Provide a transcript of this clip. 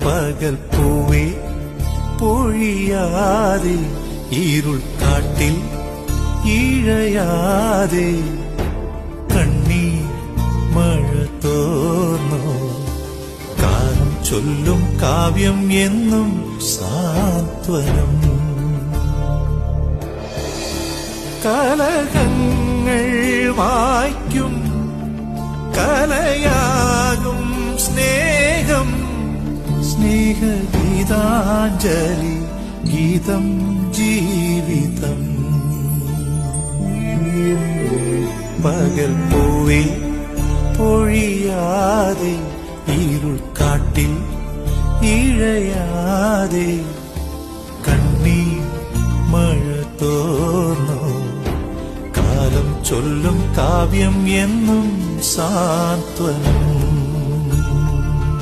പകൽ പൂവേ പൊഴിയാതെ ഇരുൾ കാട്ടിൽ ഇഴയാതെ കണ്ണീർ മഴ തോർന്നോ കാലം ചൊല്ലും കാവ്യം എന്നും സാന്ത്വനം കലഹങ്ങൾ വായിക്കും കലയാകും സ്നേഹം സ്നേഹഗീതാഞ്ജലി ഗീതം ജീവിതം പകൽ പൂവേ പൊഴിയാതെ ഇരുൾ കാട്ടിൽ ഇഴയാതെ കണ്ണീർ മഴ തോർന്നോ കാലം ചൊല്ലും കാവ്യം എന്നും സാന്ത്വനം